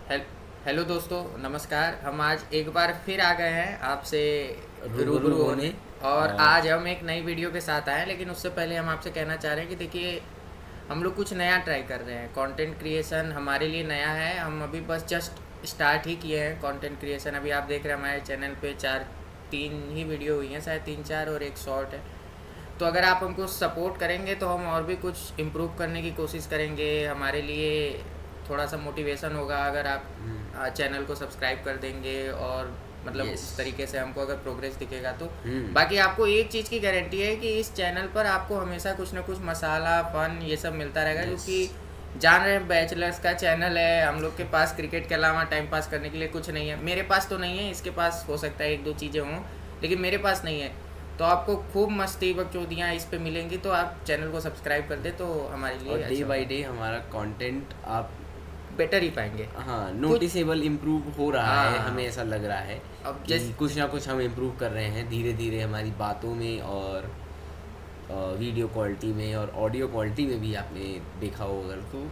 Hello- hello दोस्तों, नमस्कार। हम आज एक बार फिर आ गए हैं आपसे रूबरू रूबरू होने। होने। और और आज हम एक नई वीडियो के साथ आए हैं, लेकिन उससे पहले हम आपसे कहना चाह रहे हैं कि देखिए, हम लोग कुछ नया ट्राई कर रहे हैं। कंटेंट क्रिएशन हमारे लिए नया है। हम अभी बस जस्ट स्टार्ट ही किए हैं कंटेंट क्रिएशन। अभी आप देख रहे हैं हमारे चैनल पे तीन ही वीडियो हुई हैं, शायद तीन चार, और एक शॉर्ट है। तो अगर आप हमको सपोर्ट करेंगे तो हम और भी कुछ इम्प्रूव करने की कोशिश करेंगे। हमारे लिए थोड़ा सा मोटिवेशन होगा अगर आप चैनल को सब्सक्राइब कर देंगे, और मतलब यस। उस तरीके से हमको अगर प्रोग्रेस दिखेगा तो। हम्म। बाकी आपको एक चीज़ की गारंटी है कि इस चैनल पर आपको हमेशा कुछ ना कुछ मसाला फन ये सब मिलता रहेगा, यस। क्योंकि जान रहे हैं बैचलर्स का चैनल है। हम लोग के पास क्रिकेट के अलावा टाइम पास करने के लिए कुछ नहीं है। मेरे पास तो नहीं है, इसके पास हो सकता है एक दो चीज़ें हों, लेकिन मेरे पास नहीं है। तो आपको खूब मस्ती बकचोदियाँ इस पे मिलेंगी, तो आप चैनल को सब्सक्राइब कर दे तो हमारे और लिए डे अच्छा बाय होगा। डे हमारा कंटेंट आप बेटर ही पाएंगे हाँ कुछ। नोटिसेबल इम्प्रूव हो रहा है। हमें हाँ, ऐसा लग रहा है अब कि जैसे कुछ ना कुछ हम इम्प्रूव कर रहे हैं धीरे धीरे हमारी बातों में और वीडियो क्वालिटी में और ऑडियो क्वालिटी में भी आपने देखा हो अगर तो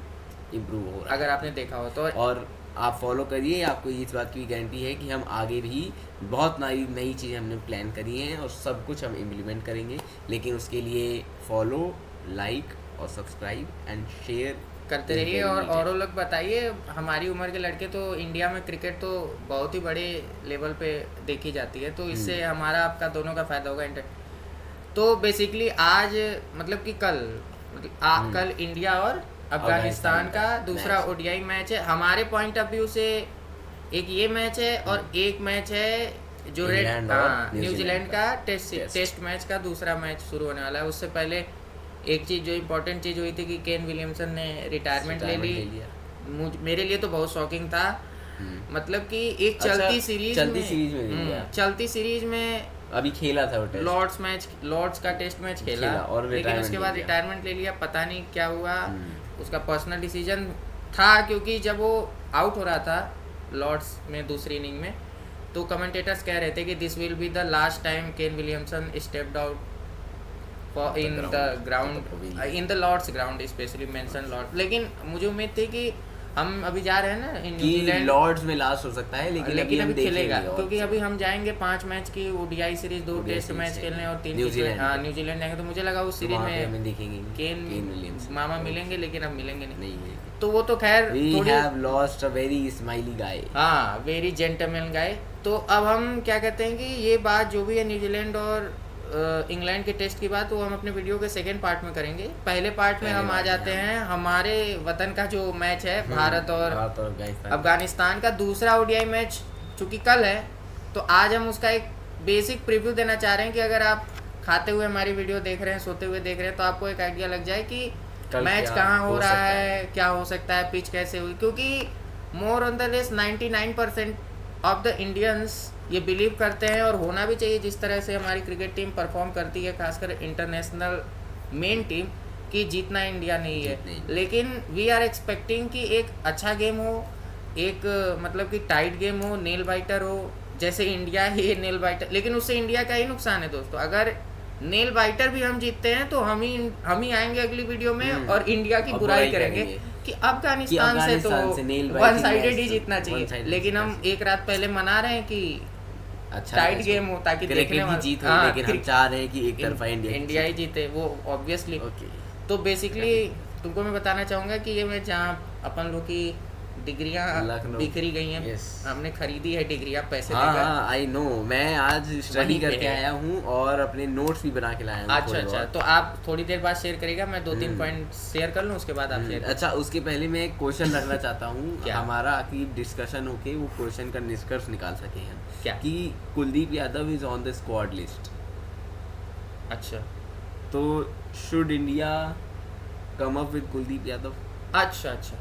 इम्प्रूव हो रहा अगर है। आपने देखा हो तो। और आप फॉलो करिए, आपको इस बात की गारंटी है कि हम आगे भी बहुत नई नई चीज़ें हमने प्लान करी हैं और सब कुछ हम इम्प्लीमेंट करेंगे। लेकिन उसके लिए फॉलो, लाइक और सब्सक्राइब एंड शेयर करते इज़ रहिए, वेरी और नीडेड। औरों लोग बताइए। हमारी उम्र के लड़के तो इंडिया में क्रिकेट तो बहुत ही बड़े लेवल पे देखी जाती है, तो इससे हमारा आपका दोनों का फ़ायदा होगा। तो बेसिकली आज, मतलब कि कल, कल इंडिया और अफगानिस्तान अफगानिस्तान का का दूसरा मैच। ओडीआई मैच है। हमारे पॉइंट ऑफ व्यू से एक ये मैच है, और एक मैच है जो रेड, इंग्लैंड और हाँ, न्यूजीलैंड न्यूजीलैंड का का टेस्ट टेस्ट। टेस्ट मैच का दूसरा मैच शुरू होने वाला है। उससे पहले एक चीज़ जो इम्पोर्टेंट चीज़ हुई थी कि केन विलियमसन ने रिटायरमेंट ले ली। रिटायरमेंट ले लिया। मेरे लिए तो बहुत शॉकिंग था। मतलब कि एक अच्छा, चलती सीरीज चलती में, सीरीज में ले लिया। चलती सीरीज में अभी खेला था वो टेस्ट। लॉर्ड्स का टेस्ट मैच खेला, खेला और लेकिन रिटायरमेंट उसके ले बाद लिया। रिटायरमेंट ले लिया। पता नहीं क्या हुआ। उसका पर्सनल डिसीजन था, क्योंकि जब वो आउट हो रहा था लॉर्ड्स में दूसरी इनिंग में, तो कमेंटेटर्स कह रहे थे कि this will be the last time Kane Williamson stepped out for the in the ground, the ground, pavilion. In the Lord's ground, specially mention Lord. लेकिन मुझे उम्मीद थी कि हम अभी जा रहे हैं ना इन कि न्यूजीलैंड, लॉर्ड्स में लास्ट हो सकता है, लेकिन अभी लेकिन हम अभी खेलेगा, देखेंगे और क्योंकि से अभी हम जाएंगे 5 मैच की ODI series, 2 ODI test series match खेलने, खेलने और 3 न्यूजीलैंड हाँ, पे। न्यूजीलैंड जाएंगे। तो मुझे लगा उस तो सीरीज वहाँ पे में हमें देखेंगे केन केन विलियम्स। मामा मिलेंगे, लेकिन अब मिलेंगे नहीं। नहीं मिलेंगे। तो वो तो खैर वी थोड़ी, have lost a very smiley guy. हाँ, वेरी जेंटलमैन गाय। तो अब हम क्या कहते हैं कि ये बात जो भी है न्यूजीलैंड और इंग्लैंड के टेस्ट की बात, वो हम अपने वीडियो के सेकेंड पार्ट में करेंगे। पहले पार्ट में पहले हम आ बार में जाते हम हैं हमारे वतन का जो मैच है, भारत और भारत और अफगानिस्तान। अफगानिस्तान का दूसरा ओडीआई मैच, चूँकि कल है। तो आज हम उसका एक बेसिक प्रीव्यू देना चाह रहे हैं कि अगर आप खाते हुए हमारी वीडियो देख रहे हैं, सोते हुए देख रहे हैं, तो आपको एक आइडिया लग जाए कि कल मैच क्या कहाँ हो हो रहा सकता है, क्या हो सकता है, पिच कैसे हुई। क्योंकि more on the less 99% of the Indians ये बिलीव करते हैं, और होना भी चाहिए, जिस तरह से हमारी क्रिकेट टीम परफॉर्म करती है, खासकर इंटरनेशनल मेन टीम, कि जीतना इंडिया नहीं है। जीतने। लेकिन वी आर एक्सपेक्टिंग कि एक अच्छा गेम हो, एक मतलब कि टाइट गेम हो, नेल बाइटर हो, जैसे इंडिया ही नेल बाइटर। लेकिन उससे इंडिया का ही नुकसान है दोस्तों। अगर नेल बाइटर भी हम जीतते हैं तो हम ही आएंगे अगली वीडियो में और इंडिया की और बुराई बुराई करेंगे करेंगे कि कि अफगानिस्तान से तो अफगानिस्तान से नेल वन बाइटिंग साइडेड ही मैच जीतना वन चाहिए। साइड लेकिन जीतना हम चाहिए। एक रात पहले मना रहे हैं कि अच्छा टाइट मैच गेम हो, ताकि देखने क्रिकेट की वाले, जीत हो, हाँ, लेकिन हम चाह रहे हैं कि एक तरफा इंडिया की इंडिया ही जीत। जीते, वो ऑब्वियसली। ओके। तो बेसिकली तुमको मैं बताना चाहूँगा कि ये मैच जहाँ अपन लोग की डिग्रियाँ लखनऊ। बिखरी गई हैं, यस। हमने खरीदी है डिग्रियाँ पैसे हाँ देकर। हाँ आई नो, मैं आज स्टडी वहीं पे करके है। आया हूँ और अपने नोट्स भी बना के लाया हूँ अच्छा थोड़े अच्छा, बहुत। तो आप थोड़ी देर बाद शेयर करेगा, मैं 2-3 पॉइंट शेयर कर लूँ, उसके बाद आप शेयर। अच्छा, उसके पहले मैं एक क्वेश्चन रखना चाहता हूँ क्या? हमारा कि डिस्कशन होके वो क्वेश्चन का निष्कर्ष निकाल सके हम क्या? कि Kuldeep Yadav is on the squad list, अच्छा तो should India come up with Kuldeep Yadav? अच्छा अच्छा,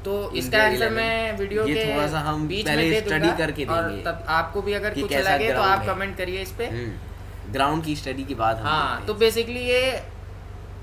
तो इसका इंडिया आंसर 11 मैं वीडियो ये के थोड़ा सा हम बीच पहले में दे स्टडी दूंगा, करके और देंगे तब आपको भी अगर कि कुछ कैसा लगे तो ग्राउंड आप है। कमेंट करिए इस पे। ग्राउंड की स्टडी के बाद हम हाँ, देखते तो हैं। बेसिकली ये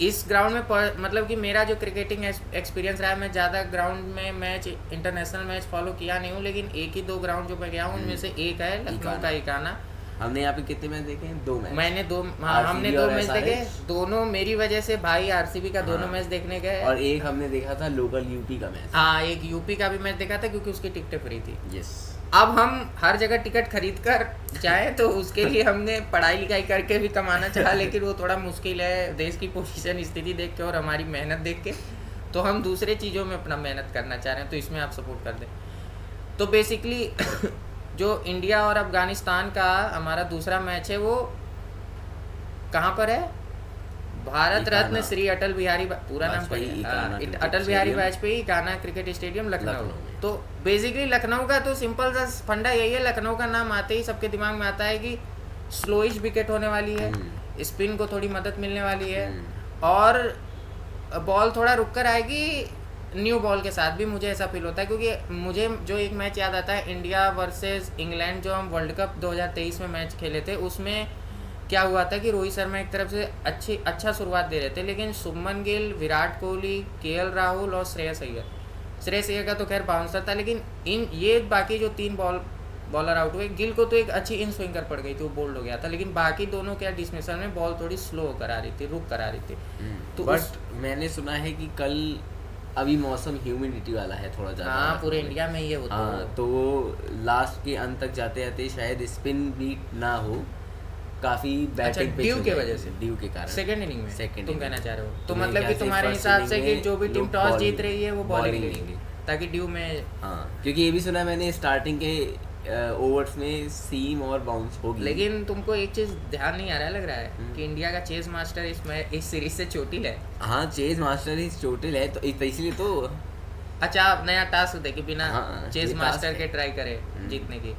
इस ग्राउंड में मतलब कि मेरा जो क्रिकेटिंग एक्सपीरियंस रहा है, मैं ज़्यादा ग्राउंड में मैच, इंटरनेशनल मैच फॉलो किया नहीं हूँ, लेकिन एक ही 2 ग्राउंड जो मैं गया हूँ उनमें से एक है लखनऊ का इकाना। हमने यहाँ पे कितने मैच देखे हैं? 2 मैच। मैंने हमने RCB 2 और मैच देखे, SRH। दोनों मेरी वजह से भाई आरसीबी का दोनों हाँ। मैच देखने गए। और एक हमने देखा था लोकल यूपी का मैच। हाँ, एक यूपी का भी मैच देखा था क्योंकि उसकी टिकटें फ्री थी। यस। अब हम हर जगह टिकट खरीद कर जाए तो उसके लिए हमने पढ़ाई लिखाई करके भी कमाना चाहा, लेकिन वो थोड़ा मुश्किल है देश की पोजीशन स्थिति देख के और हमारी मेहनत देख के, तो हम दूसरे चीज़ों में अपना मेहनत करना चाह रहे हैं, तो इसमें आप सपोर्ट कर दें। तो बेसिकली जो इंडिया और अफगानिस्तान का हमारा दूसरा मैच है वो कहाँ पर है? भारत रत्न श्री अटल बिहारी पूरा नाम पढ़िए, अटल बिहारी वाजपेयी इकाना क्रिकेट स्टेडियम लखनऊ। तो बेसिकली लखनऊ का तो सिंपल सा फंडा यही है, लखनऊ का नाम आते ही सबके दिमाग में आता है कि स्लोइश विकेट होने वाली है, स्पिन को थोड़ी मदद मिलने वाली है और बॉल थोड़ा रुक कर आएगी न्यू बॉल के साथ भी, मुझे ऐसा फील होता है। क्योंकि मुझे जो एक मैच याद आता है इंडिया वर्सेस इंग्लैंड, जो हम वर्ल्ड कप 2023 में मैच खेले थे, उसमें क्या हुआ था कि रोहित शर्मा एक तरफ से अच्छा शुरुआत दे रहे थे, लेकिन शुभमन गिल, विराट कोहली, केएल राहुल और श्रेयस अय्यर का तो खैर बाउंसर था, लेकिन ये बाकी जो 3 बॉलर आउट हुए, गिल को तो एक अच्छी इन स्विंगर पड़ गई थी, वो बोल्ड हो गया था, लेकिन बाकी दोनों क्या डिसमिसल में बॉल थोड़ी स्लो होकर आ रही थी, रुक कर आ रही थी। तो बट मैंने सुना है कि कल अभी मौसम ह्यूमिडिटी वाला है थोड़ा ज़्यादा। हाँ, पूरे इंडिया में ये होता है। तो लास्ट के अंत तक जाते जाते शायद स्पिन बीट ना हो, काफी बैटिंग पे ड्यू के वजह से, ड्यू के कारण सेकंड इनिंग में सेकंड तुम कहना चाह रहे हो, तो मेरे मतलब कि ख्याल से तुम्हारे first हिसाब inning से कि में जो भी टीम लोग टॉस जीत रही है वो बॉलिंग लेंगे ताकि ड्यू में। हाँ, क्योंकि ये भी सुना मैंने स्टार्टिंग के ओवर्स में सीम और बाउंस होगी। लेकिन तुमको एक चीज ध्यान नहीं आ रहा है, लग रहा है कि इंडिया का चेस मास्टर इस सीरीज से चोटिल है। हाँ, चेस मास्टर ही चोटिल है, तो इसलिए तो अच्छा, आप नया टास्क दे कि बिना हाँ, चेस ये मास्टर task के है। ट्राई करे जीतने की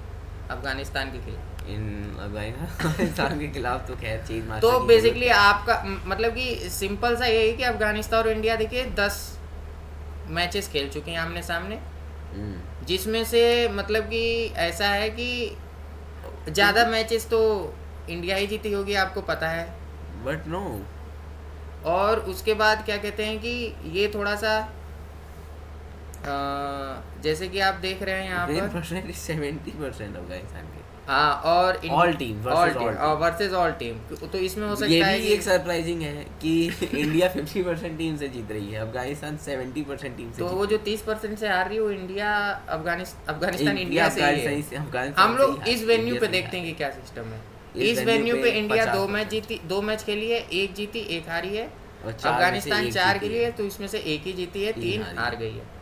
अफगानिस्तान के खिलाफ। अफगानिस्तान के खिलाफ तो खैर चेस मास्टर तो की बेसिकली जरूरत आपका मतलब कि सिंपल सा यही कि अफगानिस्तान और इंडिया देखिए 10 मैचेस खेल चुके हैं आमने सामने, है। जिसमें से मतलब कि ऐसा है कि ज़्यादा मैचेस तो इंडिया ही जीती होगी, आपको पता है। बट नो, और उसके बाद क्या कहते हैं कि ये थोड़ा सा जैसे कि आप देख रहे हैं यहाँ पर 70% अफगानिस्तान के। हाँ, और All team versus all team, तो इसमें हो ये सकता है भी कि एक सरप्राइजिंग है कि इंडिया 50% टीम से जीत रही है, अफगानिस्तान 70% टीम से तो जीत वो रही जो 30% से हार रही है वो इंडिया अफगानिस्तान है। इंडिया से ही है। अफगानिस्तान हम से ही लोग हार- इस वेन्यू इंडिया पे से ही देखते हैं हार। कि क्या सिस्टम है। इस इस वेन्यू पे पे इंडिया 50% 2 मैच खेली है, 1 जीती 1 हारी है। और 4 में से अफगानिस्तान 1 4 जीती खेली है है। तो इसमें से 1 ही जीती है, 3 3 हार गई है।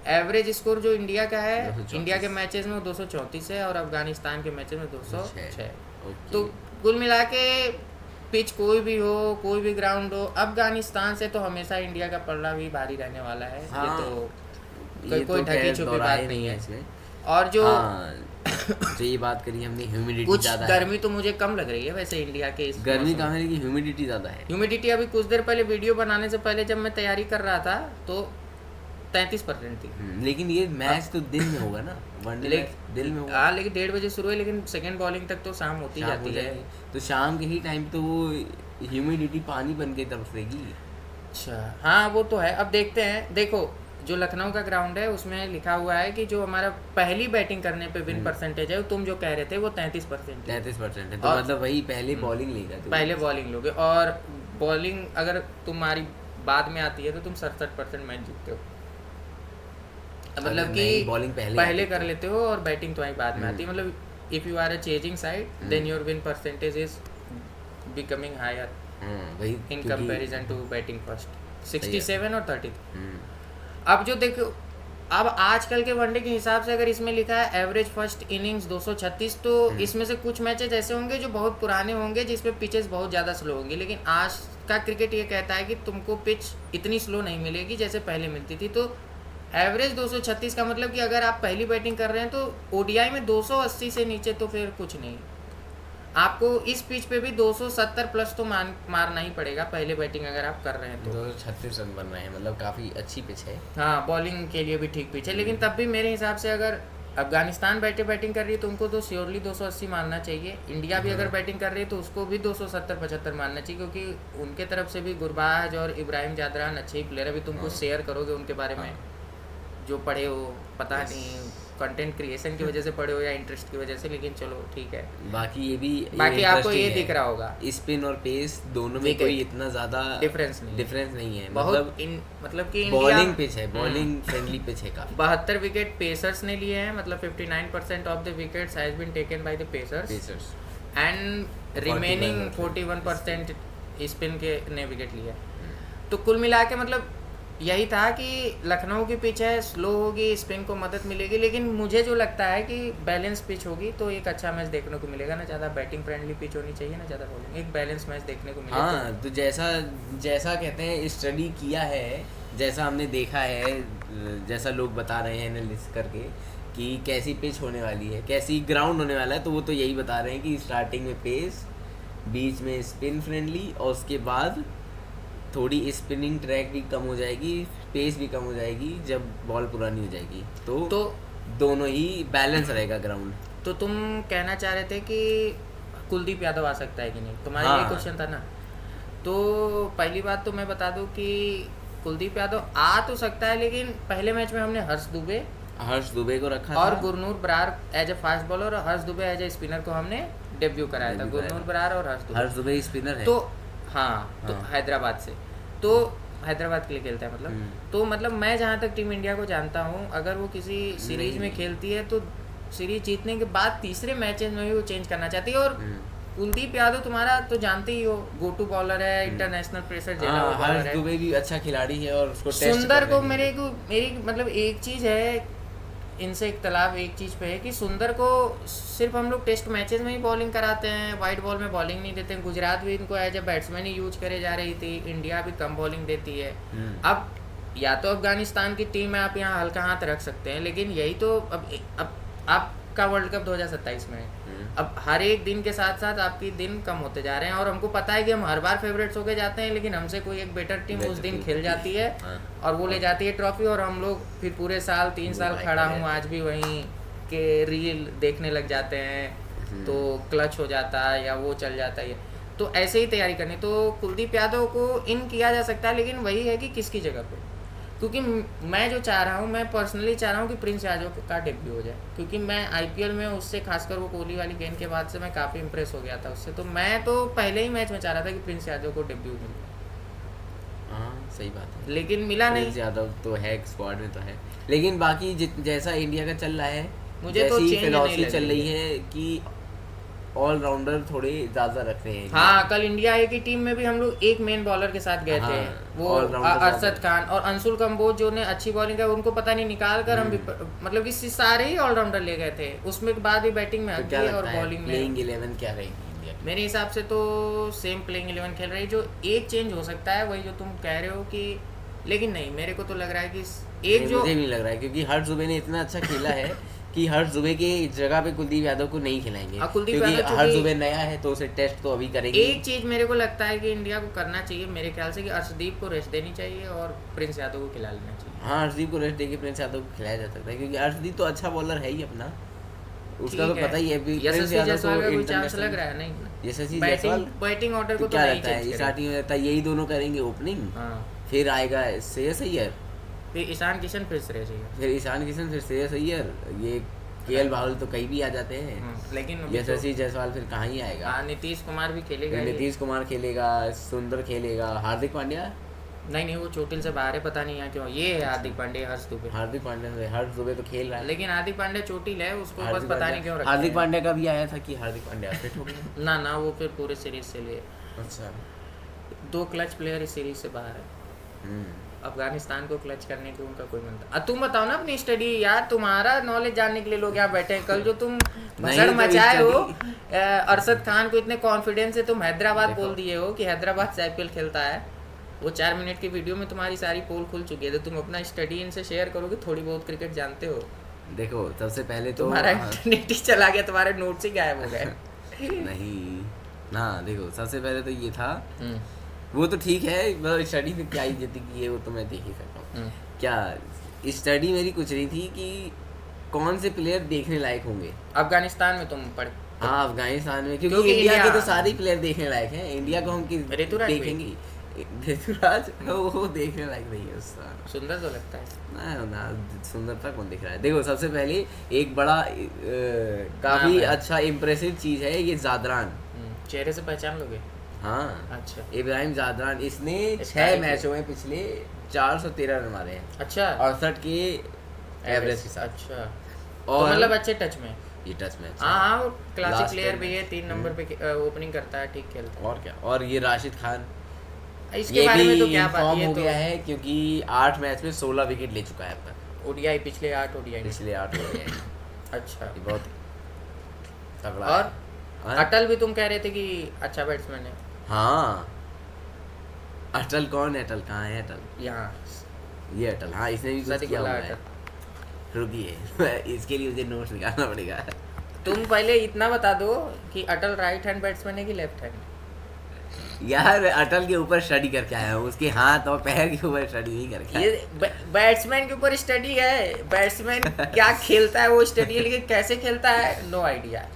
एवरेज स्कोर जो इंडिया का है 234 इंडिया के मैचेस में वो 234 है और अफगानिस्तान के मैचेस में 206। ओके। तो कुल मिला के पिच कोई भी हो, कोई भी ग्राउंड हो, अफगानिस्तान से तो हमेशा इंडिया का पलड़ा भी भारी रहने वाला है। हाँ, ये तो ये कोई तो ढकी खैर छुपी दोहराए बात नहीं है। इसमें। और जो हाँ, तो ये बात करी हमने, ह्यूमिडिटी कुछ ज़्यादा है। गर्मी तो मुझे कम लग रही है वैसे इंडिया के इस गर्मी मौसम कहाँ में। है, लेकिन ह्यूमिडिटी ज़्यादा है। ह्यूमिडिटी अभी कुछ देर पहले वीडियो बनाने से पहले जब मैं तैयारी कर रहा था तो 33% थी। लेकिन ये मैच तो दिन में होगा ना, वनडे मैच दिन में होगा। हाँ, लेकिन 1:30 बजे शुरू है, लेकिन सेकंड बॉलिंग तक तो शाम होती शाम जाती हो है। जाएगी, तो शाम के ही टाइम तो वो ह्यूमिडिटी पानी बन के तरसेगी। अच्छा, हाँ वो तो है। अब देखते हैं, देखो जो लखनऊ का ग्राउंड है उसमें लिखा हुआ है कि जो हमारा पहली बैटिंग करने पे विन परसेंटेज है, तुम जो कह रहे थे वो 33% है। 33% है, तो और- मतलब वही पहले बॉलिंग लेगा तो पहले बॉलिंग लोगे और बॉलिंग अगर तुम्हारी बाद में आती है तो तुम 67% मैच जीतते हो। मतलब कि बॉलिंग पहले आती कर है। लेते हो और बैटिंग तुम्हारी बाद में आती है। मतलब if you are a chasing side then your win percentage is becoming higher वही इन क्योंकि- कंपैरिजन टू बैटिंग फर्स्ट 67 और 30। हम्म, अब जो देखो, अब आजकल के वनडे के हिसाब से अगर इसमें लिखा है एवरेज फर्स्ट इनिंग्स 236, तो इसमें से कुछ मैचेस ऐसे होंगे जो बहुत पुराने होंगे जिसपे पिचेस बहुत ज़्यादा स्लो होंगी, लेकिन आज का क्रिकेट ये कहता है कि तुमको पिच इतनी स्लो नहीं मिलेगी जैसे पहले मिलती थी। तो एवरेज 236 का मतलब कि अगर आप पहली बैटिंग कर रहे हैं तो ओडीआई में 280 से नीचे तो फिर कुछ नहीं। आपको इस पिच पे भी 270 प्लस तो मारना ही पड़ेगा पहले बैटिंग अगर आप कर रहे हैं तो। 236 रन बन रहे हैं, मतलब काफ़ी अच्छी पिच है। हाँ, बॉलिंग के लिए भी ठीक पिच है, लेकिन तब भी मेरे हिसाब से अगर अफगानिस्तान बैटिंग कर रही है तो उनको तो श्योरली 280 मारना चाहिए। इंडिया भी अगर बैटिंग कर रही है तो उसको भी 270-75 मारना चाहिए, क्योंकि उनके तरफ से भी गुरबाज और इब्राहिम जादरान अच्छे ही प्लेयर। अभी तुमको शेयर करोगे उनके बारे में, जो पढ़े हो, पता नहीं कंटेंट क्रिएशन की वजह से पढ़े हो या इंटरेस्ट की वजह से, लेकिन चलो ठीक है। बाकी ये भी बाकी आपको ये दिख रहा होगा स्पिन और पेस दोनों में विकेट कोई इतना ज़्यादा डिफरेंस नहीं है। बहुत मतलब कि बॉलिंग पिच है, बॉलिंग फ्रेंडली पिच है काफी। 72 विकेट पेसर्स ने लिए हैं, मतलब 59% of the wickets has been taken by the pacers and remaining 41% spin के ने विकेट लिया। तो कुल मिला के मतलब यही था कि लखनऊ की पिच है, स्लो होगी, स्पिन को मदद मिलेगी, लेकिन मुझे जो लगता है कि बैलेंस पिच होगी तो एक अच्छा मैच देखने को मिलेगा। ना ज़्यादा बैटिंग फ्रेंडली पिच होनी चाहिए, ना ज़्यादा बॉलिंग, एक बैलेंस मैच देखने को मिलेगा। हाँ, तो जैसा कहते हैं स्टडी किया है, जैसा हमने देखा है, जैसा लोग बता रहे हैं एनालिसिस करके कि कैसी पिच होने वाली है, कैसी ग्राउंड होने वाला है, तो वो तो यही बता रहे हैं कि स्टार्टिंग में पेस, बीच में स्पिन फ्रेंडली और उसके बाद थोड़ी स्पिनिंग ट्रैक भी कम हो जाएगी, पेस भी कम हो जाएगी जब बॉल पुरानी हो जाएगी, तो दोनों ही बैलेंस रहेगा ग्राउंड। तो तुम कहना चाह रहे थे कि कुलदीप यादव आ सकता है कि नहीं, तुम्हारा ये क्वेश्चन था ना। तो पहली बात तो मैं बता दूं कि कुलदीप यादव आ तो सकता है, लेकिन पहले मैच में हमने हर्ष दुबे को रखा और Gurnoor Brar as a fast bowler और Harsh Dube as a spinner को हमने डेब्यू कराया था। गुरनूर बरार और हर्ष दुबे स्पिनर है। तो हाँ, तो हैदराबाद से, तो हैदराबाद के लिए खेलता है मतलब। तो मतलब मैं जहाँ तक टीम इंडिया को जानता हूँ, अगर वो किसी सीरीज में खेलती है तो सीरीज जीतने के बाद तीसरे मैचेस में भी वो चेंज करना चाहती है। और कुलदीप यादव तुम्हारा तो जानते ही हो, गो टू बॉलर है, इंटरनेशनल प्रेशर झेला हुआ बॉलर है। दुबे भी अच्छा खिलाड़ी है और उसको टेस्ट सुंदर को मेरी मतलब एक चीज़ है इनसे इख्तलाफ एक चीज़ पे है कि सुंदर को सिर्फ हम लोग टेस्ट मैचेस में ही बॉलिंग कराते हैं, वाइट बॉल में बॉलिंग नहीं देते हैं। गुजरात भी इनको एज ए बैट्समैन ही यूज करे जा रही थी, इंडिया भी कम बॉलिंग देती है। अब या तो अफगानिस्तान की टीम में आप यहाँ हल्का हाथ रख सकते हैं, लेकिन यही तो अब आपका वर्ल्ड कप 2027 में है। अब हर एक दिन के साथ साथ आपकी दिन कम होते जा रहे हैं, और हमको पता है कि हम हर बार फेवरेट्स होके जाते हैं, लेकिन हमसे कोई एक बेटर टीम उस दिन खेल जाती है और वो ले जाती है ट्रॉफी, और हम लोग फिर पूरे साल 3 साल खड़ा हूँ आज भी वहीं के रील देखने लग जाते हैं, तो क्लच हो जाता है या वो चल जाता है। तो ऐसे ही तैयारी करनी। तो कुलदीप यादव को इन किया जा सकता है, लेकिन वही है कि किसकी जगह पे, क्योंकि मैं जो चाह रहा हूँ, मैं पर्सनली चाह रहा हूँ कि प्रिंस यादव का डेब्यू हो जाए, क्योंकि मैं आईपीएल में उससे, खासकर वो कोहली वाली गेंद के बाद से मैं काफ़ी इंप्रेस हो गया था उससे। तो मैं तो पहले ही मैच में चाह रहा था कि प्रिंस यादव को डेब्यू मिले। हाँ, सही बात है, लेकिन मिला नहीं। प्रिंस यादव तो है, स्क्वाड में तो है, लेकिन बाकी जैसा इंडिया का चल रहा है, मुझे तो फिलॉसफी चल रही है कि ऑलराउंडर थोड़े ज़्यादा रख रहे हैं। हाँ, कल इंडिया ए की टीम में भी हम लोग एक मेन बॉलर के साथ गए थे, वो अरशद खान और अंशुल कंबोज जो ने अच्छी बॉलिंग की, उनको पता नहीं निकाल कर हम मतलब कि सारे ही ऑलराउंडर ले गए थे। उसमें बाद भी बैटिंग में हक और बॉलिंग में प्लेइंग 11 क्या रहेगी मेरे हिसाब से तो सेम प्लेइंग 11 खेल रही है। जो एक चेंज हो सकता है वही जो तुम कह रहे हो कि, लेकिन नहीं, मेरे को तो लग रहा है कि एक जो मुझे नहीं लग रहा है, क्योंकि हर्ष दुबे ने इतना अच्छा खेला है कि हर्ष दुबे की जगह पे कुलदीप यादव को नहीं खिलाएंगे, क्योंकि हर्ष दुबे नया है तो उसे टेस्ट तो अभी करेंगे। एक चीज मेरे को लगता है कि इंडिया को करना चाहिए मेरे ख्याल से, कि अर्शदीप को रेस्ट देनी चाहिए और प्रिंस यादव को खिला लेना चाहिए। हाँ, अर्शदीप को रेस्ट देके प्रिंस यादव को खिलाया जा सकता है, क्योंकि अर्शदीप तो अच्छा बॉलर है ही अपना, उसका तो पता ही है। प्रिंस यादव को कोई चांस लग रहा है नहीं, यशस्वी जायसवाल बैटिंग ऑर्डर को तो क्या नहीं लगता है स्टार्टिंग में रहता है यही दोनों करेंगे ओपनिंग, फिर आएगा श्रेयस अय्यर, फिर ईशान किशन, फिर श्रेयस अय्यर, फिर ईशान किशन, फिर श्रेयस अय्यर, ये केएल राहुल तो कहीं भी आ जाते हैं, लेकिन यशस्वी जायसवाल फिर कहाँ ही आएगा। नीतीश कुमार भी खेलेगा, नीतीश कुमार खेलेगा, सुंदर खेलेगा, हार्दिक पांड्या नहीं वो चोटिल से बाहर है, पता नहीं यहाँ क्यों। ये है हार्दिक पांड्या, हर्ष दुबे तो खेल रहा है, लेकिन हार्दिक पांड्या चोटिल है, उसको बस पता नहीं क्यों रखा है। हार्दिक पांड्या का भी आया था कि हार्दिक पांड्या फिट हो गया ना वो फिर पूरे सीरीज से लिए। अच्छा, 2 क्लच प्लेयर इस सीरीज से बाहर है। अफगानिस्तान को क्लच करने की उनका कोई मनता। अब तुम बताओ ना अपनी स्टडी यार, तुम्हारा नॉलेज जानने के लिए लोग यहाँ बैठे हैं। कल जो तुम भसड़ मचाए हो अरशद खान को, इतने कॉन्फिडेंस से तुम हैदराबाद बोल दिए हो कि हैदराबाद से आईपीएल खेलता है। वो 4 मिनट की वीडियो में तुम्हारी सारी पोल खुल चुकी है, तो तुम अपना स्टडी इनसे शेयर करोगे, थोड़ी बहुत क्रिकेट जानते हो। देखो, सबसे पहले तो तुम्हारा इंटरनेट ही चला गया, तुम्हारे नोट्स ही गायब हो गए। नहीं ना, देखो सबसे पहले तो ये था, वो तो ठीक है, स्टडी में क्या इज्जत की है वो तो मैं देख ही सकता हूँ। क्या स्टडी मेरी कुछ नहीं थी कि कौन से प्लेयर देखने लायक होंगे अफगानिस्तान में। तुम पढ़ हाँ, अफगानिस्तान में, क्योंकि इंडिया के तो सारे प्लेयर देखने लायक हैं, इंडिया को हम देखेंगे। ऋतुराज वो देखने लायक नहीं है उसका। सुंदर तो लगता है। ना सुंदरता कौन दिख रहा है। देखो सबसे पहले एक बड़ा काफी नाम है। अच्छा इम्प्रेसिव चीज है ये जादरान। चेहरे से पहचान लोगे? हाँ अच्छा इब्राहिम जादरान, इसने इसका 6 एक- मैचों में पिछले 413 रन मारे हैं अच्छा 68 के एवरेज के साथ। अच्छा तो और मतलब अच्छे टच में। ये टच मैच हाँ हाँ वो क्लासिक Last प्लेयर 10 भी है, मैच। 3 नंबर पे ओपनिंग करता है, ठीक खेलता और क्या। और ये राशिद खान, है। इसके ये बारे भी में तो क्या बात, इन्फॉर्म ये हो तो गया है क्योंकि 8 मैच में 16 विकेट ले चुका है अब तक। ओडीआई पिछले 8 ओडीआई में। पिछले 8 हो गए हैं। अच्छा ये बहुत तगड़ा और है। हाँ? अटल भी तुम कह रहे थे कि अच्छा बैट्समैन है। हाँ अटल कौन है? अटल कहाँ है? अटल यहाँ ये अटल, हाँ इसने भी कुछ सदी किया गुल्ला हुआ है। रुकिए इसके लिए मुझे नोट्स निकालना पड़ेगा। तुम पहले इतना बता दो कि अटल राइट हैंड बैट्समैन है कि लेफ्ट हैंड? यार अटल के ऊपर स्टडी करके आया हूँ, उसके हाथ और पैर के ऊपर स्टडी नहीं करके आया। ये बैट्समैन के ऊपर स्टडी है। बैट्समैन क्या खेलता है वो स्टडी है, लेकिन कैसे खेलता है नो आइडिया।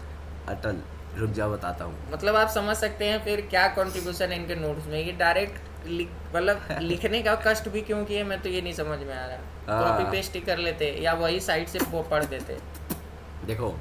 अटल रुक जाओ बताता हूँ। मतलब आप समझ सकते हैं फिर क्या कंट्रीब्यूशन है इनके नोट्स में। ये डायरेक्ट मतलब लिखने का कष्ट भी क्यों किए, मैं तो ये नहीं समझ में आ रहा। कॉपी पेस्ट ही कर लेते या वही साइड से वो पढ़ देते। देखो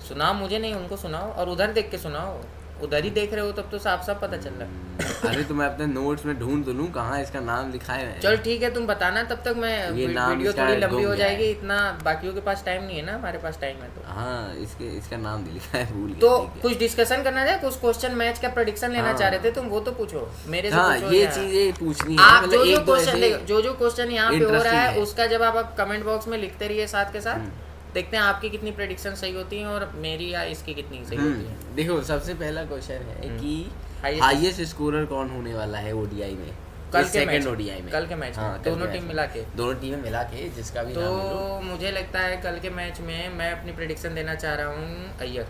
सुनाओ, मुझे नहीं उनको सुनाओ, और उधर देख के सुनाओ। उधर ही देख रहे हो तब तो साफ साफ पता चल रहा है। अरे तो मैं अपने नोट्स में ढूंढ तो लूँ कहाँ इसका नाम लिखा है। चल ठीक है, तुम बताना, तब तक मैं ये नाम वीडियो इसका थोड़ी लंबी गुम हो गया जाएगी। है। इतना बाकियों के पास टाइम नहीं है ना, हमारे पास टाइम है तो। हाँ इसका नाम नहीं लिखा है, भूल गया। तो ठीक है। कुछ डिस्कशन करना है, कुछ क्वेश्चन मैच का प्रेडिक्शन लेना हाँ। चाह रहे थे तुम, वो तो पूछो मेरे से। हाँ पूछो ये यार। चीजें पूछनी है। आप मतलब जो एक दो क्वेश्चन ऐसे जो क्वेश्चन यहाँ पे हो रहा interesting है है। उसका जवाब आप कमेंट बॉक्स में लिखते रहिए साथ के साथ। हम्म। देखते हैं आपकी कितनी प्रेडिक्शन सही होती है और मेरी या इसकी कितनी सही होती है। देखो सबसे पहला क्वेश्चन है कि Highest- हाईएस्ट स्कोरर कौन होने वाला है ओडीआई में, कल के सेकंड मैच ओडीआई में। कल के मैच हाँ, में कल दोनों के टीम मैच मिला में। के। दोनों टीमें मिला के जिसका भी नाम ले लो। तो मुझे लगता है कल के मैच में मैं अपनी प्रेडिक्शन देना चाह रहा हूँ अय्यर।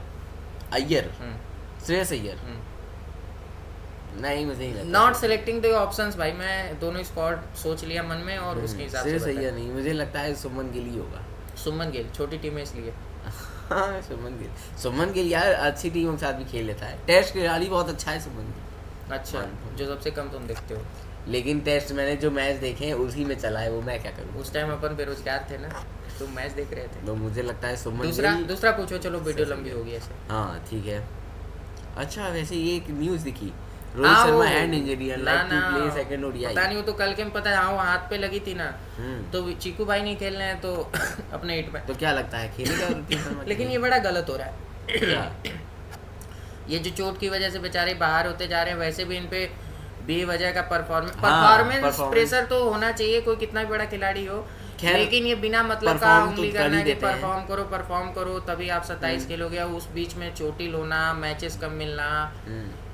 अय्यर, हम्म, श्रेयस अय्यर। हम्म। नहीं मुझे नहीं लगता। नॉट सिलेक्टिंग द ऑप्शंस भाई, मैं दोनों स्क्वाड सोच लिया मन में और उसके हिसाब से श्रेयस बताया। अय्यर नहीं, मुझे लगता है सुमन गिल ही होगा। सुमन गिल छोटी टीम है इसलिए। हाँ सुमन गिल यार अच्छी टीमों के साथ भी खेल लेता है। टेस्ट खिलाड़ी बहुत अच्छा है सुमन गिल। अच्छा, जो सबसे कम तुम देखते हो। लेकिन टेस्ट मैंने जो मैच देखे हैं उसी में चला है, वो मैं क्या करूँ। उस टाइम अपन बेरोजगार थे ना, तुम मैच देख रहे थे। तो मुझे लगता है सुमन गिल। दूसरा पूछो, चलो वीडियो लंबी होगी ऐसे। हाँ ठीक है। अच्छा वैसे ये एक न्यूज़ दिखी, हाँ, रोहित शर्मा वो- हैंड इंजरी ना लाइक टू ना, प्ले सेकंड ओडीआई। पता नहीं, वो तो कल के में पता है। हाँ वो हाथ पे लगी थी ना, हम्म। तो चीकू भाई नहीं खेल रहे हैं तो अपने हिट में। तो क्या लगता है खेलेगा रोहित शर्मा? लेकिन ये बड़ा गलत हो रहा है। क्या? ये जो चोट की वजह से बेचारे बाहर होते जा रहे हैं, वैसे भी इन पे बेवजह का हाँ, परफॉर्मेंस performance। प्रेशर तो होना चाहिए, कोई कितना भी बड़ा खिलाड़ी हो। खैर, लेकिन ये बिना मतलब का perform तो उंगली कर करना ही कि देते हैं। परफॉर्म करो तभी आप 27 खेलोगे, और उस बीच में चोटिल होना, मैचेस कम मिलना,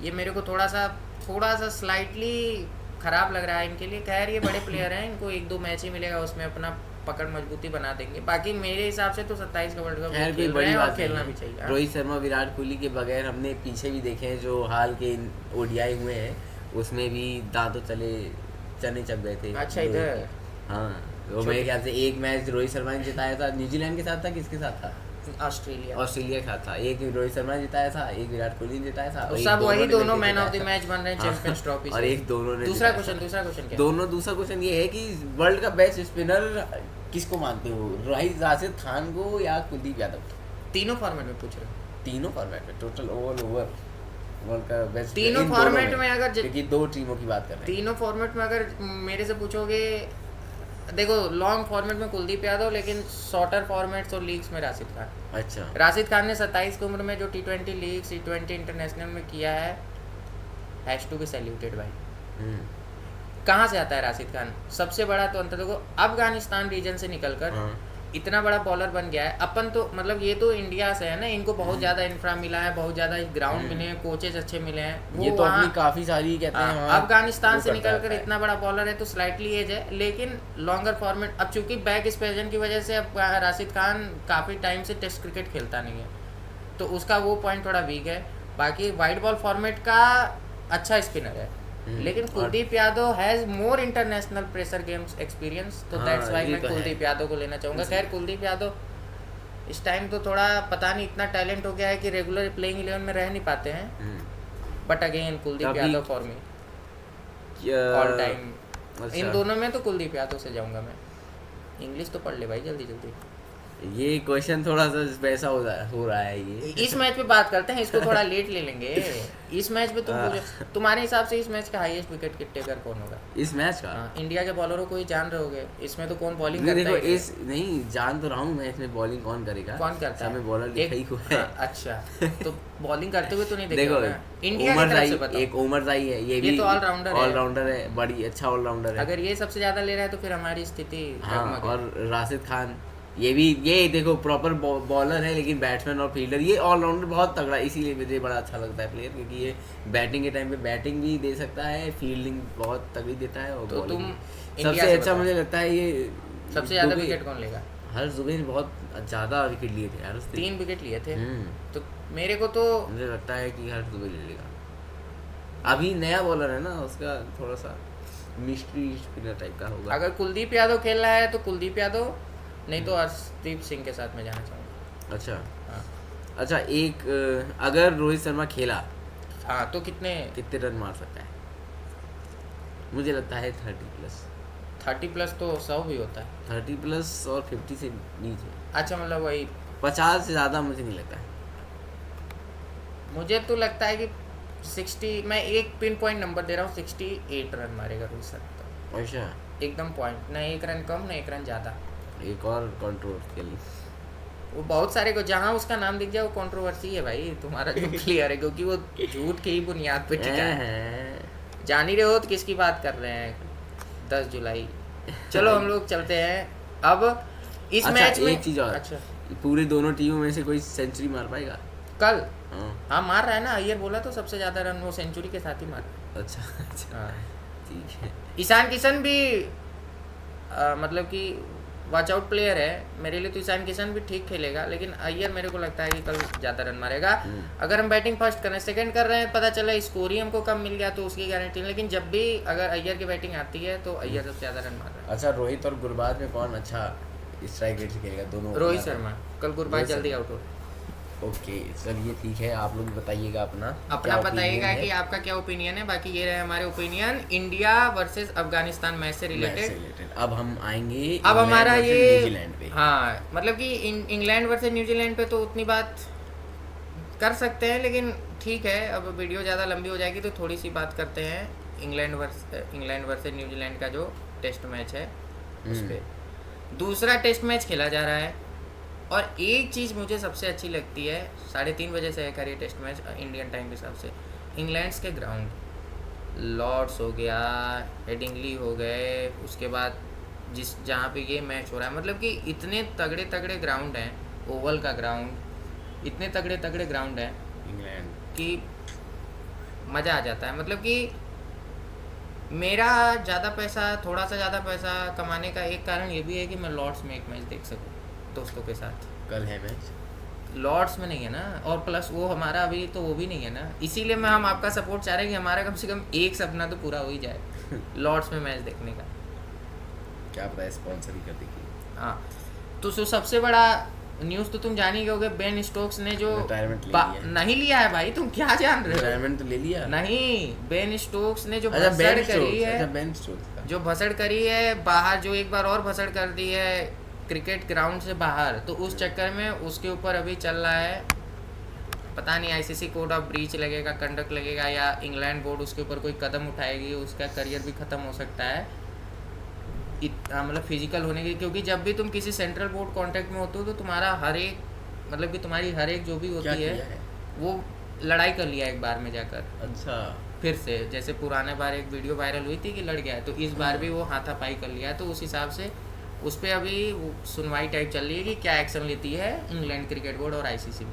ये मेरे को थोड़ा सा स्लाइटली खराब लग रहा है इनके लिए। खैर ये बड़े प्लेयर हैं, इनको 1-2 मैच ही मिलेगा, उसमें अपना पकड़ मजबूती बना देंगे। बाकी मेरे हिसाब से तो 27 का वर्ल्ड कप खैर कोई खेल रहे बड़ी हैं और बात खेलना नहीं भी चाहिए। है। रोहित शर्मा विराट कोहली के बगैर हमने पीछे भी देखे हैं जो हाल के ओडीआई हुए हैं, उसमें भी दांतों चने चब गए थे। अच्छा, इधर? हाँ तो मेरे ख्याल से एक मैच रोहित शर्मा ने जिताया था, न्यूजीलैंड के साथ था, किसके साथ था? ऑस्ट्रेलिया। ऑस्ट्रेलिया के साथ था। एक रोहित शर्मा ने जिताया था, एक विराट कोहली ने जिताया था, और एक सब वही ने दोनों मिलके मैन ऑफ द जिताया मैच बन रहे हैं हाँ, चैंपियंस ट्रॉफी से। और एक दोनों ने दूसरा जिताया क्वेश्चन क्या? दूसरा क्वेश्चन ये है कि वर्ल्ड का बेस्ट स्पिनर किसको मानते हो, राशिद खान को या कुलदीप यादव? तीनों फॉर्मेट में पूछ रहे हो? तीनों फॉर्मेट में, टोटल ओवर वर्ल्ड का बेस्ट तीनों फॉर्मेट में अगर क्योंकि 2 टीमों की बात कर रहे हैं। तीनों फॉर्मेट में अगर मेरे से पूछोगे, देखो लॉन्ग फॉर्मेट में कुलदीप यादव, लेकिन शॉर्टर फॉर्मेट्स और लीग्स में राशिद खान। अच्छा राशिद खान ने 27 की उम्र में जो T20 लीग, T20 इंटरनेशनल में किया है, हैज टू बी सैल्यूटेड भाई। कहाँ से आता है राशिद खान? सबसे बड़ा तो अंतर देखो, अफगानिस्तान रीजन से निकलकर हाँ। इतना बड़ा बॉलर बन गया है। अपन तो मतलब ये तो इंडिया से है ना, इनको बहुत ज्यादा इंफ्रा मिला है, बहुत ज्यादा ग्राउंड मिले हैं, कोचेज अच्छे मिले हैं। ये तो अपनी काफी सारी कहते हैं वहाँ अफगानिस्तान वो से करता निकलकर रहता है। इतना बड़ा बॉलर है तो स्लाइटली एज है, लेकिन लॉन्गर फॉर्मेट। अब चूंकि बैक स्पेजन की वजह से अब राशिद खान काफी टाइम से टेस्ट क्रिकेट खेलता नहीं है, तो उसका वो पॉइंट थोड़ा वीक है। बाकी वाइट बॉल फॉर्मेट का अच्छा स्पिनर है, लेकिन Kuldeep Yadav has more international pressure games experience, तो हाँ, दैट्स व्हाई ये मैं तो है। कुलदीप यादव को लेना चाहूँगा। खैर कुलदीप यादव इस टाइम तो थोड़ा पता नहीं, इतना टैलेंट हो गया है कि रेगुलर प्लेइंग 11 में रह नहीं पाते हैं, बट अगेन कुलदीप तभी- Yadav for me. All time. अच्छा। इन दोनों में तो कुलदीप यादव से जाऊंगा मैं। इंग्लिश तो पढ़ ले भाई जल्दी जल्दी। ये क्वेश्चन थोड़ा सा वैसा हो रहा है ये। इस मैच पे बात करते हैं, इसको थोड़ा लेट ले लेंगे। इस मैच पे तुम पूछो, तुम्हारे हिसाब से इस मैच का हाईएस्ट विकेट टेकर कौन होगा? इस मैच का? हाँ, इंडिया के बॉलरों को ही जान रहे होगे, इसमें तो कौन बॉलिंग नहीं, करता देखो है? इस नहीं जान तो रहा हूँ मैं, इसमें बॉलिंग कौन करेगा, कौन करता है? हमें बॉलर लिखा ही हुआ है। हाँ, अच्छा तो बॉलिंग करते हुए तो नहीं देखो देखा इंडिया की तरफ से बताओ। एक उमर जाई है, ये ये भी तो ऑलराउंडर है, बड़ी अच्छा ऑलराउंडर है। अगर ये सबसे ज्यादा ले रहा है तो फिर हमारी स्थिति हाँ, डगमग है। और राशिद खान ये देखो प्रॉपर बॉलर है लेकिन बैट्समैन और फील्डर, ये ऑलराउंडर बहुत तगड़ा, इसीलिए मुझे बड़ा अच्छा लगता है प्लेयर, क्योंकि ये बैटिंग के टाइम पे बैटिंग भी दे सकता है, फील्डिंग बहुत तगड़ी देता है और तो bowling तुम भी। इंडिया सबसे से अच्छा बताओ। मुझे लगता है ये सबसे ज्यादा दुबे। विकेट कौन लेगा? हर्ष दुबे ने बहुत ज़्यादा विकेट लिए थे यार उसने। 3 विकेट लिए थे। हम्म, तो मेरे को तो मुझे लगता है कि हर्ष दुबे ले लेगा। अभी नया बॉलर है ना, उसका थोड़ा सा मिस्ट्री स्पिनर टाइप का होगा। अगर कुलदीप यादव खेल रहा है तो कुलदीप यादव, नहीं तो हर्षदीप सिंह के साथ में जाना चाहूँगा। अच्छा हाँ अच्छा, एक अगर रोहित शर्मा खेला हाँ तो कितने रन मार सकता है? मुझे लगता है 30+। 30+ तो 100 भी होता है। 30+ और 50 से नीचे। अच्छा मतलब वही 50 से ज़्यादा मुझे नहीं लगता है। मुझे तो लगता है कि 60, मैं एक पिन पॉइंट नंबर दे रहा हूँ, 68 रन मारेगा रोहित शर्मा। अच्छा, एकदम पॉइंट, ना 1 रन कम ना 1 रन ज़्यादा। एक और कंट्रोवर्शियल, वो बहुत सारे को जहाँ उसका नाम दिख जाए वो कंट्रोवर्सी है भाई, तुम्हारा जो प्लेयर है, क्योंकि वो झूठ की ही बुनियाद पे टिका है। जान ही रहे हो तो किसकी बात कर रहे हैं? 10 जुलाई। चलो हम लोग चलते हैं अब इस अच्छा, मैच में। एक चीज़ और। अच्छा पूरे दोनों टीमों में से कोई सेंचुरी मार पाएगा? कल हाँ। हाँ मार रहा है ना, अय्यर बोला तो सबसे ज़्यादा रन वो सेंचुरी के साथ ही मार रहा अच्छा अच्छा, है। हाँ। ठीक है। ईशान किशन भी मतलब कि वॉच आउट प्लेयर है मेरे लिए, तो ईशान किशन भी ठीक खेलेगा, लेकिन अय्यर मेरे को लगता है कि कल ज़्यादा रन मारेगा। अगर हम बैटिंग फर्स्ट कर रहे हैं, सेकंड कर रहे हैं, पता चला स्कोर ही हमको कम मिल गया तो उसकी गारंटी नहीं, लेकिन जब भी अगर अय्यर की बैटिंग आती है तो अय्यर सबसे ज़्यादा रन मार रहा है। अच्छा, रोहित और गुरबाज में कौन अच्छा स्ट्राइक रेट से खेलेगा? दोनों रोहित शर्मा। कल गुरबाज जल्दी आउट हो। ओके, चलिए ठीक है, आप लोग बताइएगा अपना अपना बताइएगा opinion कि है आपका क्या ओपिनियन है। बाकी ये रहे हमारे opinion India versus Afghanistan match से मैच से रिलेटेड। रिलेटेड। अब हम आएंगे अब हमारा इंग्लैंड ये versus न्यूजीलैंड पे। हाँ मतलब कि इंग्लैंड वर्सेस न्यूजीलैंड पे तो उतनी बात कर सकते हैं, लेकिन ठीक है अब वीडियो ज़्यादा लंबी हो जाएगी तो थोड़ी सी बात करते हैं इंग्लैंड वर्सेस न्यूजीलैंड का जो टेस्ट मैच है उस पर। दूसरा टेस्ट मैच खेला जा रहा है और एक चीज़ मुझे सबसे अच्छी लगती है, 3:30 बजे से है कर ये टेस्ट मैच इंडियन टाइम के हिसाब से। इंग्लैंड्स के ग्राउंड, लॉर्ड्स हो गया, हेडिंगली हो गए, उसके बाद जहाँ पे ये मैच हो रहा है, मतलब कि इतने तगड़े तगड़े ग्राउंड हैं, ओवल का ग्राउंड, इतने तगड़े तगड़े ग्राउंड हैं इंग्लैंड कि मज़ा आ जाता है। मतलब कि मेरा थोड़ा सा ज़्यादा पैसा कमाने का एक कारण ये भी है कि मैं लॉर्ड्स में एक मैच देख सकूँ दोस्तों के साथ। कल है मैच, लॉर्ड्स में नहीं है ना, और प्लस वो हमारा अभी तो वो भी नहीं है ना, इसीलिए मैं हम आपका सपोर्ट चाह रहे हैं कि हमारा कम से कम एक सपना तो पूरा हो ही जाए लॉर्ड्स में मैच देखने का। क्या पता स्पॉन्सर ही कर देगी। हाँ तो सबसे बड़ा न्यूज़ तो तुम जान ही गए, बेन स्टोक्स ने जो रिटायरमेंट ले लिया। नहीं लिया है भाई, तुम क्या जान रहे हो? रिटायरमेंट तो ले लिया नहीं, बेन स्टोक्स ने जो अच्छा, भसड़ बेन करी है, अच्छा बेन स्टोक्स का जो भसड़ करी है बाहर, जो एक बार और भसड़ कर दी है क्रिकेट ग्राउंड से बाहर, तो उस चक्कर में उसके ऊपर अभी चल रहा है, पता नहीं आईसीसी कोड ऑफ ब्रीच लगेगा, कंडक्ट लगेगा, या इंग्लैंड बोर्ड उसके ऊपर कोई कदम उठाएगी, उसका करियर भी ख़त्म हो सकता है मतलब फिजिकल होने की। क्योंकि जब भी तुम किसी सेंट्रल बोर्ड कॉन्टैक्ट में होते हो तो तुम्हारा हर एक मतलब कि तुम्हारी हर एक जो भी होती है वो लड़ाई कर लिया एक बार में जाकर। अच्छा, फिर से जैसे पुराने बार एक वीडियो वायरल हुई थी कि लड़ गया है, तो इस बार भी वो हाथापाई कर लिया है, तो उस हिसाब से उस पर अभी सुनवाई टाइप चल रही है कि क्या एक्शन लेती है इंग्लैंड क्रिकेट बोर्ड और आईसीसी में।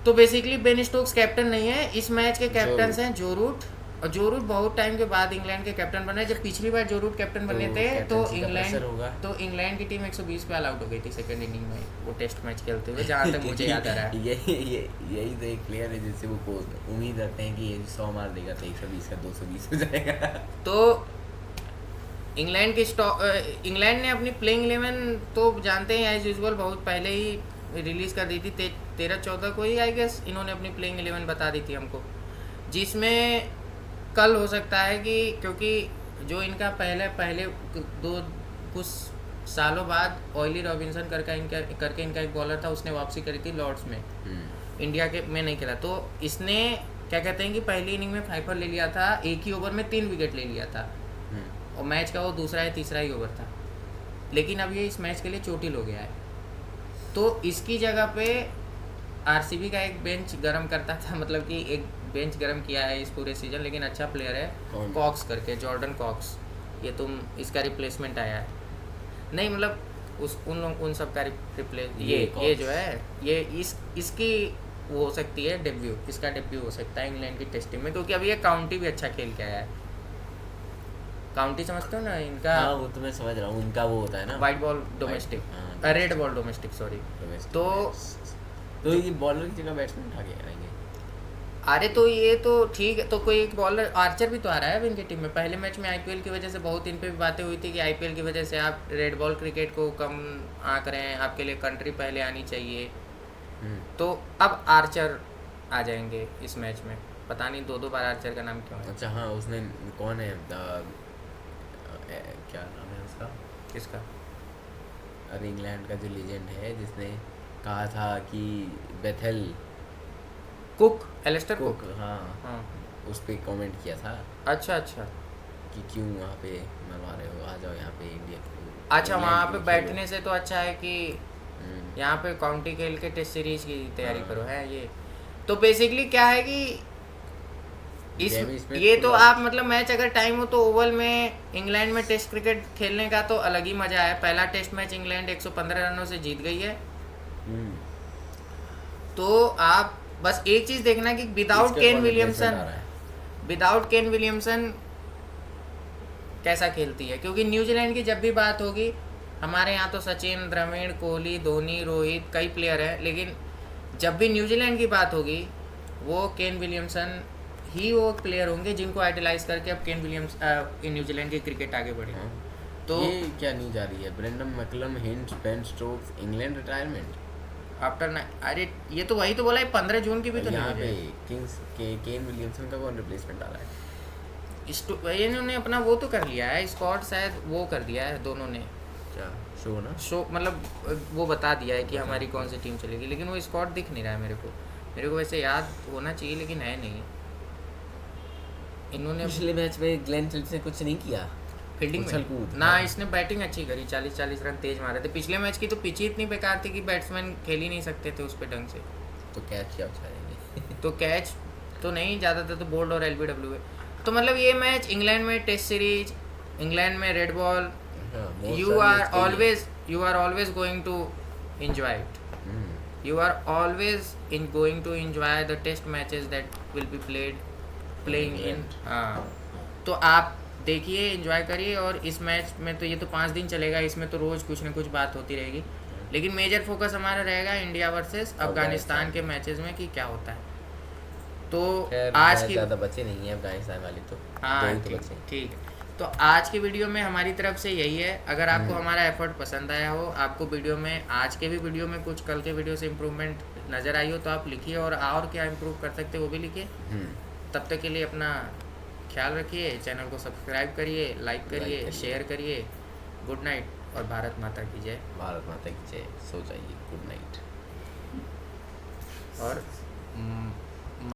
तो बेसिकली बेन स्टोक्स कैप्टन नहीं है, इस मैच के कैप्टन हैं जो रूट, और जो रूट बहुत टाइम के बाद इंग्लैंड के कैप्टन बने। जब पिछली बार जो रूट कैप्टन बने थे तो इंग्लैंड की टीम 120 पे ऑल आउट हो गई थी सेकंड इनिंग में वो टेस्ट मैच खेलते हुए, जहाँ तक मुझे याद आ रहा है। यही तो एक प्लेयर है जिससे वो उम्मीद रखते हैं कि ये 100 मार देगा तो 120 का 220 हो जाएगा। तो इंग्लैंड ने अपनी प्लेइंग 11 तो जानते हैं एज यूजुअल बहुत पहले ही रिलीज़ कर दी थी, 13-14 को ही आई गेस इन्होंने अपनी प्लेइंग 11 बता दी थी हमको, जिसमें कल हो सकता है कि, क्योंकि जो इनका पहले पहले दो कुछ सालों बाद ऑयली रॉबिन्सन करके इनका एक बॉलर था, उसने वापसी करी थी लॉर्ड्स में, इंडिया के में नहीं खेला, तो इसने क्या कहते हैं कि पहली इनिंग में 5 ले लिया था, एक ही ओवर में 3 विकेट ले लिया था, और मैच का वो दूसरा या तीसरा ही ओवर था, लेकिन अब ये इस मैच के लिए चोटिल हो गया है। तो इसकी जगह पे आरसीबी का एक बेंच गरम करता था, मतलब कि एक बेंच गरम किया है इस पूरे सीजन, लेकिन अच्छा प्लेयर है कॉक्स करके, जॉर्डन कॉक्स, ये इसका रिप्लेसमेंट आया है, नहीं मतलब उन सब का रिप्लेस, ये जो है ये इसकी वो हो सकती है डेब्यू, इसका डेब्यू हो सकता है इंग्लैंड की टेस्टिंग में, क्योंकि अभी ये काउंटी भी अच्छा खेल के आया है। काउंटी समझते हो ना इनका? हाँ वो तो मैं समझ रहा हूँ, इनका वो होता है ना white ball domestic, red ball domestic, sorry. तो ये बॉलर की जगह बैट्समैन उठा के आएंगे। अरे तो ये तो ठीक है, तो कोई एक बॉलर आर्चर भी तो आ रहा है अब इनकी टीम में। पहले मैच में आईपीएल की वजह से बहुत इन पे भी बातें हुई थी कि आईपीएल की वजह से आप रेड बॉल क्रिकेट को कम आंक रहे हैं, आपके लिए कंट्री पहले आनी चाहिए, तो अब आर्चर आ जाएंगे इस मैच में, पता नहीं 2 बार आर्चर का नाम क्यों है। अच्छा हाँ, उसने कौन है क्या नाम है उसका? किसका? अरे इंग्लैंड का जो लीजेंड है जिसने कहा था कि बेथेल कुक, एलिस्टर कुक, हाँ, उस पर कमेंट किया था। अच्छा कि क्यों वहाँ पे मरवा रहे हो, आ जाओ यहाँ पे इंडिया। अच्छा वहाँ पे बैठने से तो अच्छा है कि यहाँ पे काउंटी खेल के टेस्ट सीरीज की तैयारी करो, है ये। तो बेसिकली क्या है कि ये तो आप मतलब मैच अगर टाइम हो तो ओवल में इंग्लैंड में टेस्ट क्रिकेट खेलने का तो अलग ही मजा है। पहला टेस्ट मैच इंग्लैंड 115 रनों से जीत गई है, तो आप बस एक चीज देखना कि विदाउट केन विलियमसन कैसा खेलती है, क्योंकि न्यूजीलैंड की जब भी बात होगी, हमारे यहाँ तो सचिन, द्रविड़, कोहली, धोनी, रोहित, कई प्लेयर हैं, लेकिन जब भी न्यूजीलैंड की बात होगी वो केन विलियमसन ही वो प्लेयर होंगे जिनको आइडलाइज करके अब केन विलियम्स न्यूजीलैंड की क्रिकेट आगे बढ़े। तो ये क्या न्यूज आ रही है? Brendon McCullum hints Ben Stokes England retirement after. अरे ये तो वही तो बोला है, 15 जून की भी तो यहाँ पे किंग्स के केन विलियमसन का कौन रिप्लेसमेंट आ रहा है? इन्होंने अपना वो तो कर लिया है, स्क्वाड शायद वो कर दिया है दोनों ने, क्या शो ना शो मतलब वो बता दिया है कि हमारी कौन सी टीम चलेगी, लेकिन वो स्क्वाड दिख नहीं रहा है मेरे को वैसे याद होना चाहिए, लेकिन है नहीं। इन्होंने पिछले मैच में ग्लेन फिलिप्स ने कुछ नहीं किया फील्डिंग में ना, इसने बैटिंग अच्छी करी, 40 रन तेज मारे थे। पिछले मैच की तो पिच ही इतनी बेकार थी कि बैट्समैन खेल ही नहीं सकते थे उस पर ढंग से, तो कैच क्या उछालेंगे? तो कैच तो नहीं, ज़्यादातर तो बोल्ड और एलबीडब्ल्यू है। तो मतलब ये मैच इंग्लैंड में टेस्ट सीरीज, इंग्लैंड में red ball, you are always going to enjoy it, you are always going to enjoy the test matches that will be playing in तो आप देखिए, एंजॉय करिए। और इस मैच में तो ये तो 5 दिन चलेगा, इसमें तो रोज़ कुछ ना कुछ बात होती रहेगी, लेकिन मेजर फोकस हमारा रहेगा इंडिया वर्सेस अफगानिस्तान के मैचेस में कि क्या होता है। तो आज की ज़्यादा बचे नहीं है अफगानिस्तान वाली, तो हाँ ठीक है। तो आज की वीडियो में हमारी तरफ से यही है। अगर आपको हमारा एफर्ट पसंद आया हो, आपको वीडियो में आज के भी वीडियो में कुछ कल के वीडियो से इम्प्रूवमेंट नज़र आई हो, तो आप लिखिए, और क्या इम्प्रूव कर सकते हो वो भी लिखिए। तब तक के लिए अपना ख्याल रखिए, चैनल को सब्सक्राइब करिए, लाइक करिए, शेयर करिए। गुड नाइट और भारत माता की जय। भारत माता की जय। सो जाइए, गुड नाइट। और